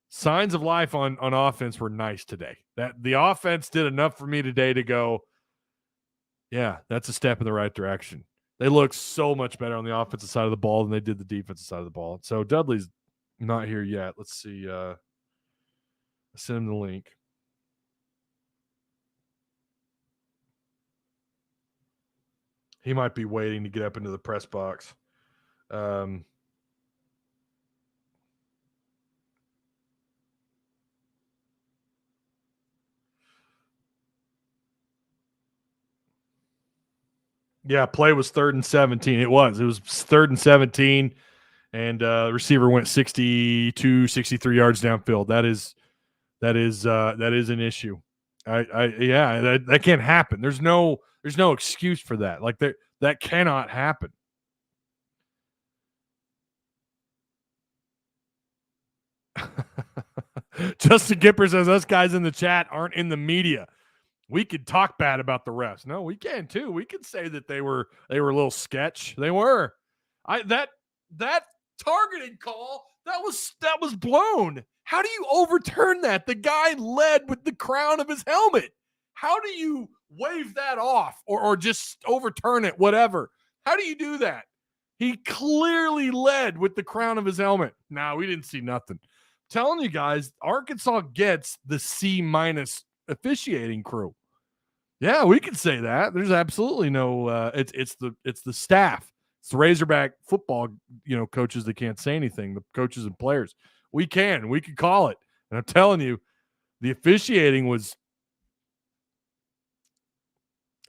signs of life on offense were nice today. That the offense did enough for me today to go, yeah, that's a step in the right direction. They look so much better on the offensive side of the ball than they did the defensive side of the ball. So Dudley's not here yet. Let's see. I sent him the link. He might be waiting to get up into the press box. Yeah, play was 3rd and 17. It was 3rd and 17, and the receiver went 63 yards downfield. That is an issue. That can't happen. There's no excuse for that. Like that cannot happen. Justin Gipper says us guys in the chat aren't in the media. We could talk bad about the refs. No, we can too. We could say that they were a little sketch. They were. That targeting call that was blown. How do you overturn that? The guy led with the crown of his helmet. How do you wave that off or just overturn it? Whatever. How do you do that? He clearly led with the crown of his helmet. No, we didn't see nothing. I'm telling you guys, Arkansas gets the C- officiating crew. Yeah, we could say that. There's absolutely no. It's the staff. It's the Razorback football, coaches that can't say anything. The coaches and players. We could call it. And I'm telling you, the officiating was.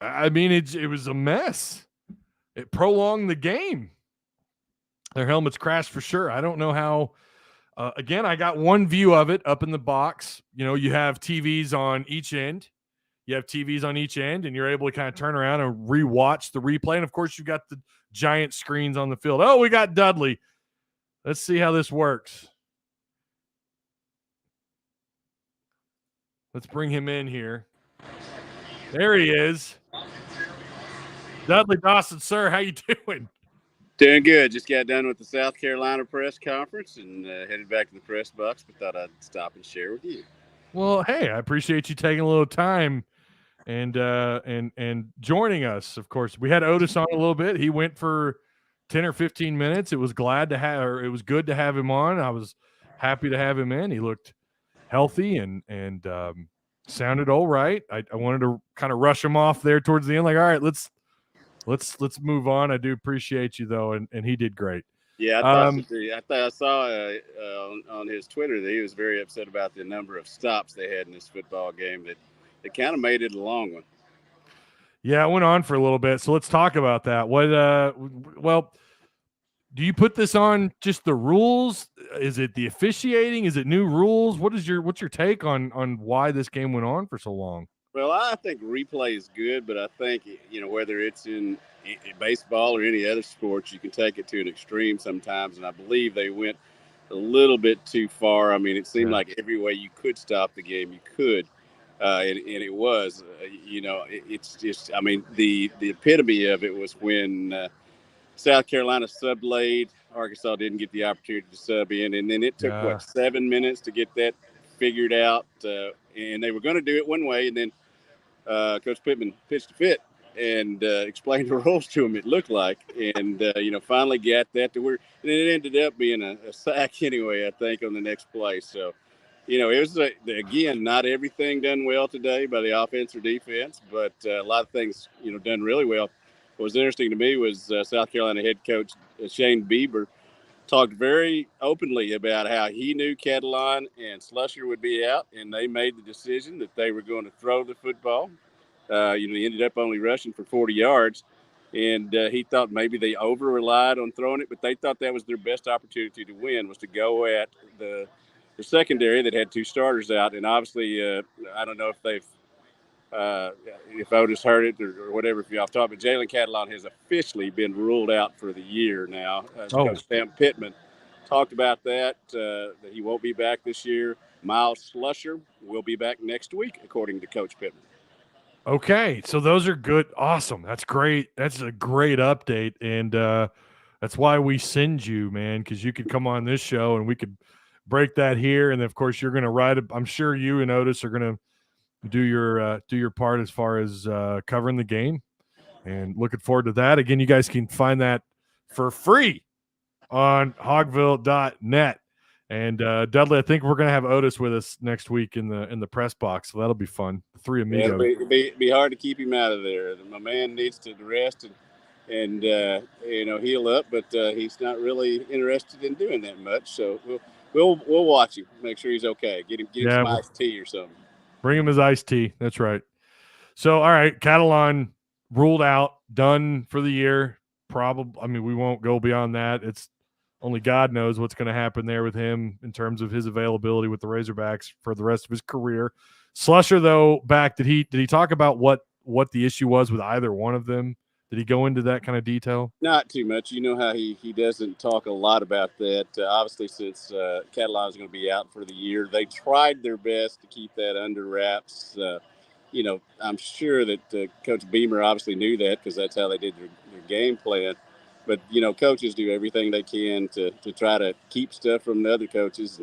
I mean, it was a mess. It prolonged the game. Their helmets crashed for sure. I don't know how. Again, I got one view of it up in the box. You have TVs on each end. And you're able to kind of turn around and rewatch the replay. And, of course, you've got the giant screens on the field. Oh, we got Dudley. Let's see how this works. Let's bring him in here. There he is. Dudley Dawson, sir, how you doing? Doing good. Just got done with the South Carolina press conference and headed back to the press box, but thought I'd stop and share with you. Well, hey, I appreciate you taking a little time and joining us. Of course, we had Otis on a little bit. He went for 10 or 15 minutes. It was good to have him on. I was happy to have him in. He looked healthy and sounded all right. I wanted to kind of rush him off there towards the end. Like, all right, let's move on. I do appreciate you though, and he did great. Yeah, I saw on his Twitter that he was very upset about the number of stops they had in this football game. That it kind of made it a long one. Yeah, it went on for a little bit. So let's talk about that. Well, do you put this on just the rules? Is it the officiating? Is it new rules? What's your take on why this game went on for so long? Well, I think replay is good, but I think, whether it's in baseball or any other sports, you can take it to an extreme sometimes. And I believe they went a little bit too far. I mean, it seemed like every way you could stop the game, you could. And it was, it's just, I mean, the epitome of it was when South Carolina subbed late. Arkansas didn't get the opportunity to sub in. And then it took, 7 minutes to get that figured out, and they were going to do it one way, and then Coach Pittman pitched a fit and explained the rules to him, it looked like, and finally got that to where, and it ended up being a sack anyway, I think, on the next play. So, it was again, not everything done well today by the offense or defense, but a lot of things done really well. What was interesting to me was South Carolina head coach Shane Bieber talked very openly about how he knew Catalon and Slusher would be out, and they made the decision that they were going to throw the football. He ended up only rushing for 40 yards, and he thought maybe they over-relied on throwing it, but they thought that was their best opportunity to win, was to go at the secondary that had two starters out. And obviously, I don't know if if Otis heard it or whatever, if you're off topic, but Jalen Catalon has officially been ruled out for the year now. Coach Sam Pittman talked about that he won't be back this year. Miles Slusher will be back next week, according to Coach Pittman. Okay, so those are good. Awesome. That's great. That's a great update. And that's why we send you, man, because you could come on this show and we could break that here. And, of course, you're going to write it. I'm sure you and Otis are going to do your part as far as covering the game. And looking forward to that. Again, you guys can find that for free on hogville.net. And Dudley, I think we're going to have Otis with us next week in the press box, so that'll be fun. The three amigos. It'll be hard to keep him out of there. My man needs to rest and heal up, but he's not really interested in doing that much. So we'll watch him, make sure he's okay. Get him some iced tea or something. Bring him his iced tea. That's right. So all right, Catalon ruled out, done for the year. Probably. I mean, we won't go beyond that. It's only God knows what's going to happen there with him in terms of his availability with the Razorbacks for the rest of his career. Slusher, though, back, did he talk about what the issue was with either one of them? Did he go into that kind of detail? Not too much. You know how he doesn't talk a lot about that. Obviously, since Catalon is going to be out for the year, they tried their best to keep that under wraps. I'm sure that Coach Beamer obviously knew that because that's how they did their game plan. But, coaches do everything they can to try to keep stuff from the other coaches.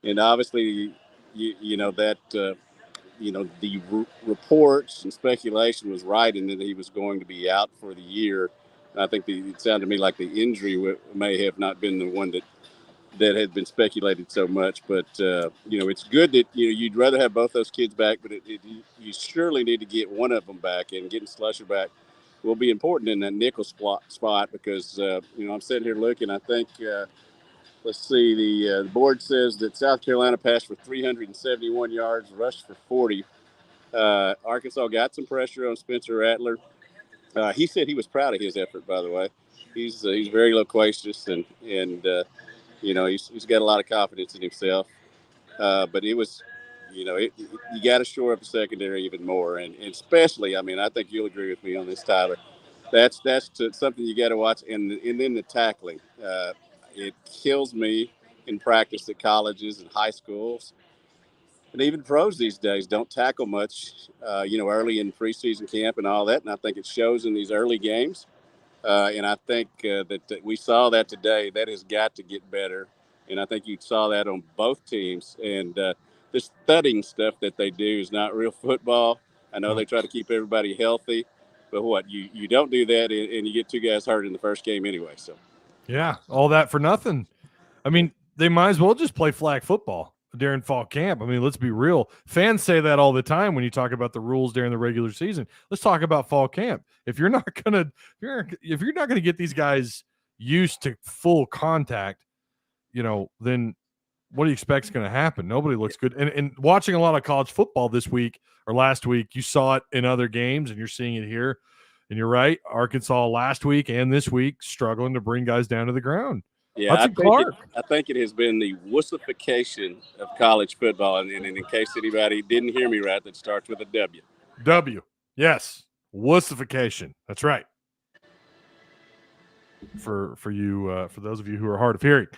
And obviously, the reports and speculation was right in that he was going to be out for the year. I think it sounded to me like the injury may have not been the one that had been speculated so much. But, it's good that, you'd rather have both those kids back, but you surely need to get one of them back, and getting Slusher back will be important in that nickel spot because, I'm sitting here looking. I think, let's see, the board says that South Carolina passed for 371 yards, rushed for 40. Arkansas got some pressure on Spencer Rattler. He said he was proud of his effort, by the way. He's very loquacious and he's got a lot of confidence in himself. But it was, you got to shore up the secondary even more. And especially, I think you'll agree with me on this, Tyler. That's something you got to watch. And then the tackling. It kills me in practice at colleges and high schools. And even pros these days don't tackle much, early in preseason camp and all that. And I think it shows in these early games. And I think that we saw that today. That has got to get better. And I think you saw that on both teams. And this thudding stuff that they do is not real football. I know they try to keep everybody healthy. But you don't do that, and you get two guys hurt in the first game anyway. So, yeah, all that for nothing. I mean, they might as well just play flag football during fall camp. I mean, let's be real. Fans say that all the time when you talk about the rules during the regular season. Let's talk about fall camp. If you're not gonna get these guys used to full contact, then what do you expect is going to happen? Nobody looks good. And watching a lot of college football this week or last week, you saw it in other games, and you're seeing it here. And you're right, Arkansas last week and this week struggling to bring guys down to the ground. Yeah, I think it has been the wussification of college football. And in case anybody didn't hear me right, that starts with a W. W. Yes. Wussification. That's right. For you, for those of you who are hard of hearing.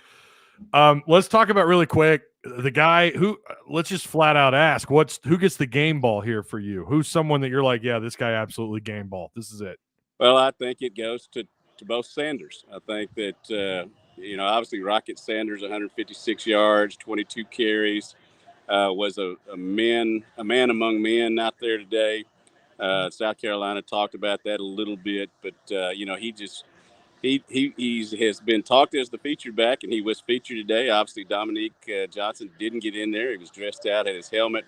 Let's talk about really quick the guy who, let's just flat out ask, who gets the game ball here for you? Who's someone that you're like, yeah, this guy absolutely game ball. This is it. Well, I think it goes to both Sanders. I think that, obviously Rocket Sanders, 156 yards, 22 carries. was a man among men out there today. South Carolina talked about that a little bit, but he has been talked as the featured back, and he was featured today. Obviously, Dominique Johnson didn't get in there. He was dressed out, had his helmet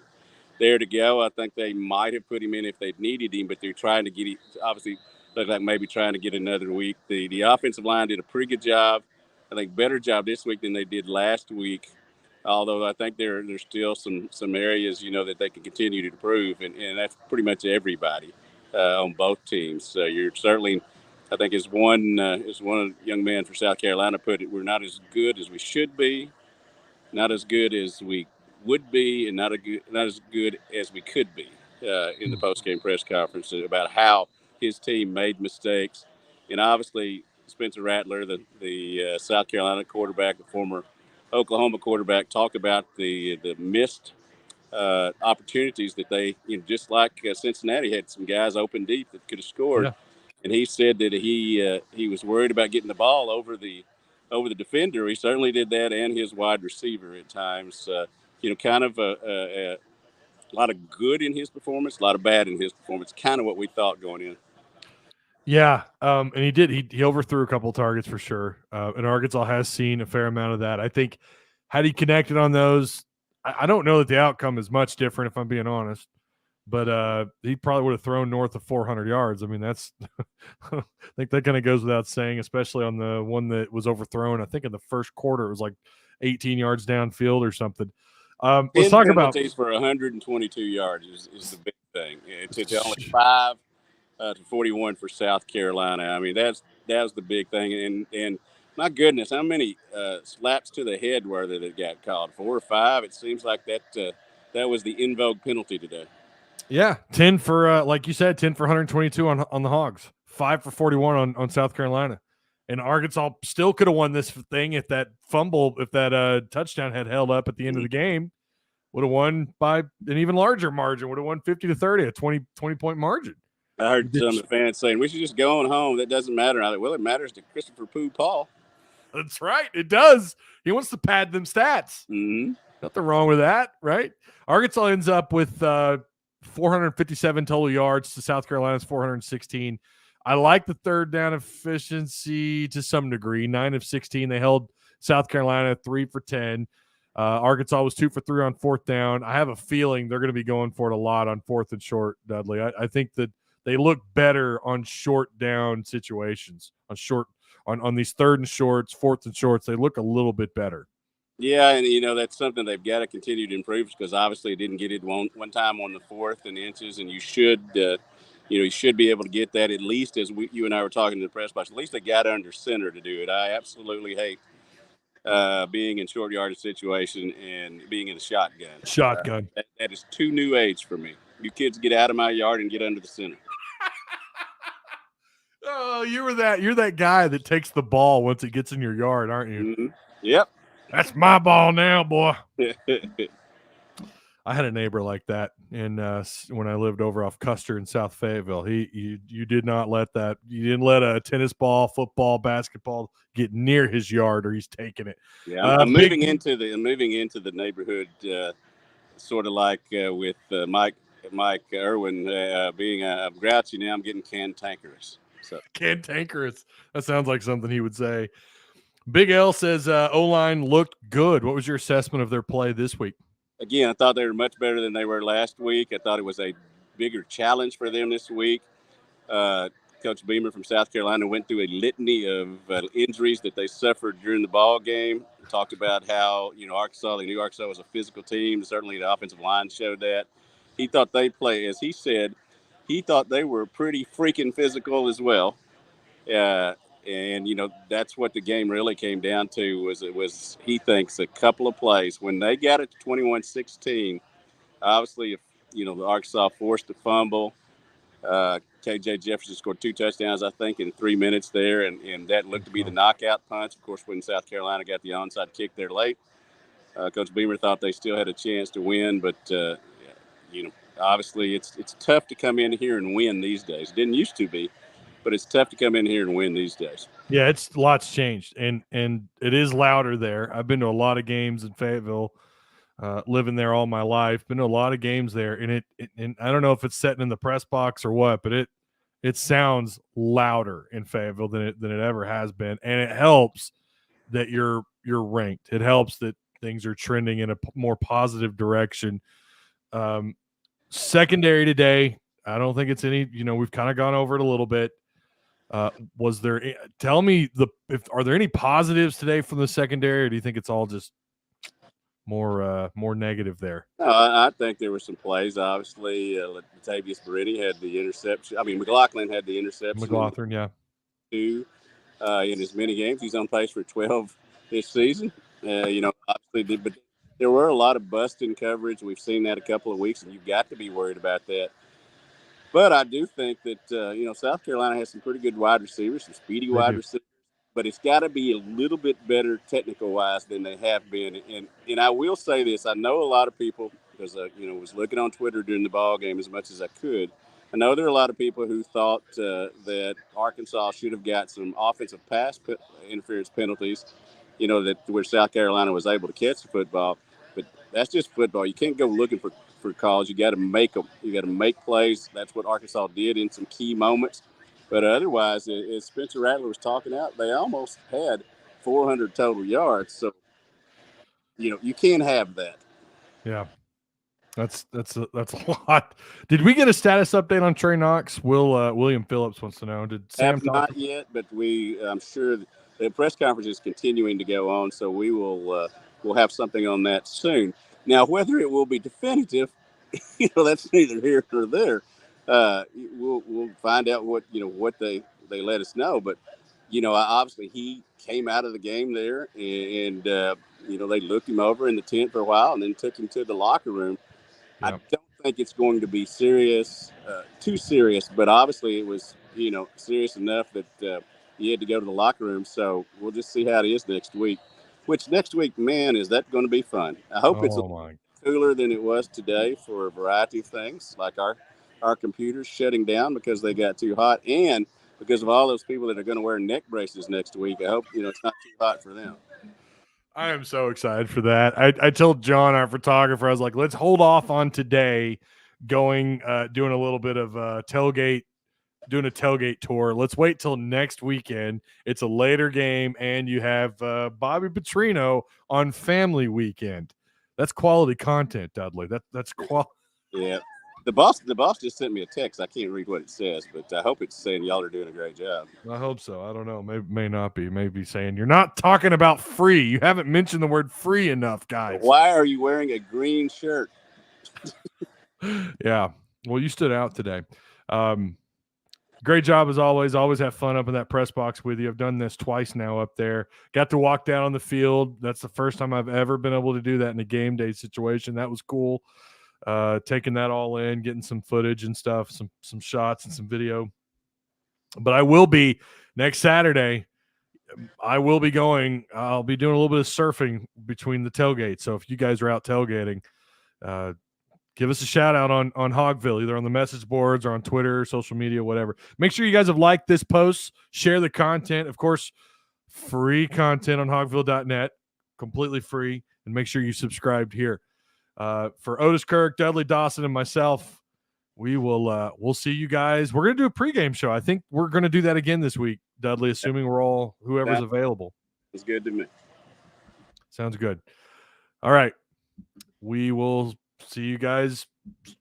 there to go. I think they might have put him in if they needed him, but they're trying to get him. Obviously, look like maybe trying to get another week. The offensive line did a pretty good job. I think better job this week than they did last week. Although I think there's still some areas that they can continue to improve, and that's pretty much everybody on both teams. So you're certainly, I think, as one young man for South Carolina put it, we're not as good as we should be, not as good as we would be, and not as good as we could be in the post-game press conference about how his team made mistakes. And obviously, Spencer Rattler, the South Carolina quarterback, the former Oklahoma quarterback, talked about the missed opportunities that they, just like Cincinnati had some guys open deep that could have scored. Yeah. And he said that he was worried about getting the ball over the defender. He certainly did that, and his wide receiver at times. Kind of a lot of good in his performance, a lot of bad in his performance. Kind of what we thought going in. Yeah, and he did. He overthrew a couple of targets for sure. And Arkansas has seen a fair amount of that. I think had he connected on those, I don't know that the outcome is much different, if I'm being honest. But he probably would have thrown north of 400 yards. I mean, that's I think that kind of goes without saying, especially on the one that was overthrown. I think in the first quarter it was like 18 yards downfield or something. Let's talk about penalties for 122 yards is the big thing. It's only 5 to 41 for South Carolina. I mean, that was the big thing. And my goodness, how many slaps to the head were there that got called? 4 or 5? It seems like that was the in vogue penalty today. Yeah, 10 for like you said, 10 for 122 on the Hogs, 5 for 41 on South Carolina, and Arkansas still could have won this thing if that touchdown had held up at the end of the game. Would have won by an even larger margin. Would have won 50-30, a 20 point margin. I heard some of the fans saying we should just go on home. That doesn't matter. I like, well, it matters to Christopher Pooh Paul. That's right. It does. He wants to pad them stats. Mm-hmm. Nothing wrong with that, right? Arkansas ends up with 457 total yards to South Carolina's 416. I like the third down efficiency to some degree. 9 of 16. They held South Carolina 3 for 10. Arkansas was 2 for 3 on fourth down. I have a feeling they're going to be going for it a lot on fourth and short, Dudley. I think that they look better on short down situations, on these third and shorts, fourth and shorts. They look a little bit better. Yeah, and that's something they've got to continue to improve because obviously it didn't get it one time on the 4th and inches, and you should be able to get that at least as you and I were talking to the press box. At least they got under center to do it. I absolutely hate being in short yardage situation and being in a shotgun. Shotgun. That is too new age for me. You kids get out of my yard and get under the center. Oh, you're that guy that takes the ball once it gets in your yard, aren't you? Mm-hmm. Yep. That's my ball now, boy. I had a neighbor like that, and when I lived over off Custer in South Fayetteville, you did not let that. You didn't let a tennis ball, football, basketball get near his yard, or he's taking it. Yeah, I'm moving into the neighborhood, sort of like with Mike Irwin being grouchy now. I'm getting cantankerous. So cantankerous. That sounds like something he would say. Big L says O-line looked good. What was your assessment of their play this week? Again, I thought they were much better than they were last week. I thought it was a bigger challenge for them this week. Coach Beamer from South Carolina went through a litany of injuries that they suffered during the ball game. Talked about how, they knew Arkansas was a physical team. Certainly the offensive line showed that. He thought they play, as he said, he thought they were pretty freaking physical as well. And, that's what the game really came down to was he thinks, a couple of plays. When they got it to 21-16, obviously, the Arkansas forced a fumble. KJ Jefferson scored 2 touchdowns, I think, in 3 minutes there, and that looked to be the knockout punch. Of course, when South Carolina got the onside kick there late, Coach Beamer thought they still had a chance to win, but, obviously it's tough to come in here and win these days. It didn't used to be. But it's tough to come in here and win these days. Yeah, it's lots changed, and it is louder there. I've been to a lot of games in Fayetteville living there all my life. Been to a lot of games there, and and I don't know if it's sitting in the press box or what, but it sounds louder in Fayetteville than it ever has been, and it helps that you're ranked. It helps that things are trending in a more positive direction. Secondary today, I don't think it's any. We've kind of gone over it a little bit. Was there? Tell me are there any positives today from the secondary, or do you think it's all just more negative there? No, I think there were some plays. Obviously, Latavius Beretti had the interception. I mean, McLaughlin had the interception. McLaughlin, yeah. 2 in as many games. He's on pace for 12 this season. Obviously, but there were a lot of busting coverage. We've seen that a couple of weeks, and you've got to be worried about that. But I do think that, South Carolina has some pretty good wide receivers, some speedy wide receivers. But it's got to be a little bit better technical-wise than they have been. And I will say this. I know a lot of people, because, was looking on Twitter during the ball game as much as I could. I know there are a lot of people who thought that Arkansas should have got some offensive pass interference penalties, where South Carolina was able to catch the football. But that's just football. You can't go looking for calls. You got to make them. You got to make plays. That's what Arkansas did in some key moments. But otherwise, as Spencer Rattler was talking out, they almost had 400 total yards. So, you can't have that. Yeah. That's a lot. Did we get a status update on Trey Knox? William Phillips wants to know. Did Sam talk? Not yet, but I'm sure the press conference is continuing to go on, so we will we'll have something on that soon. Now, whether it will be definitive, that's neither here nor there. We'll find out what they let us know. But obviously he came out of the game there, and they looked him over in the tent for a while, and then took him to the locker room. Yep. I don't think it's going to be serious, too serious, but obviously it was serious enough that he had to go to the locker room. So we'll just see how it is next week. Which next week, man, is that going to be fun? I hope it's cooler than it was today for a variety of things, like our computers shutting down because they got too hot, and because of all those people that are going to wear neck braces next week. I hope it's not too hot for them. I am so excited for that. I told John, our photographer, I was like, let's hold off on today doing a little bit of doing a tailgate tour. Let's wait till next weekend. It's a later game, and you have Bobby Petrino on family weekend. That's quality content, Dudley. That's quality. Yeah. The boss just sent me a text. I can't read what it says, but I hope it's saying y'all are doing a great job. I hope so. I don't know. May not be. Maybe saying you're not talking about free. You haven't mentioned the word free enough, guys. Why are you wearing a green shirt? Yeah. Well, you stood out today. Great job as always. Always have fun up in that press box with you. I've done this twice now up there. Got to walk down on the field. That's the first time I've ever been able to do that in a game day situation. That was cool. Taking that all in, getting some footage and stuff, some shots and some video. But I will be next Saturday. I'll be doing a little bit of surfing between the tailgates. So if you guys are out tailgating, give us a shout out on Hogville, either on the message boards or on Twitter, social media, whatever. Make sure you guys have liked this post, share the content. Of course, free content on hogville.net, completely free, and make sure you subscribed here. For Otis, Kirk, Dudley Dawson, and myself, we'll see you guys. We're going to do a pregame show. I think we're going to do that again this week, Dudley, assuming we're whoever's available. It's good to me. Sounds good. All right. We will see you guys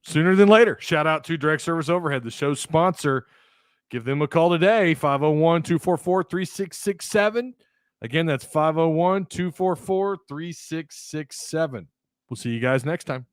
sooner than later. Shout out to Direct Service Overhead, the show's sponsor. Give them a call today, 501-244-3667. Again, that's 501-244-3667. We'll see you guys next time.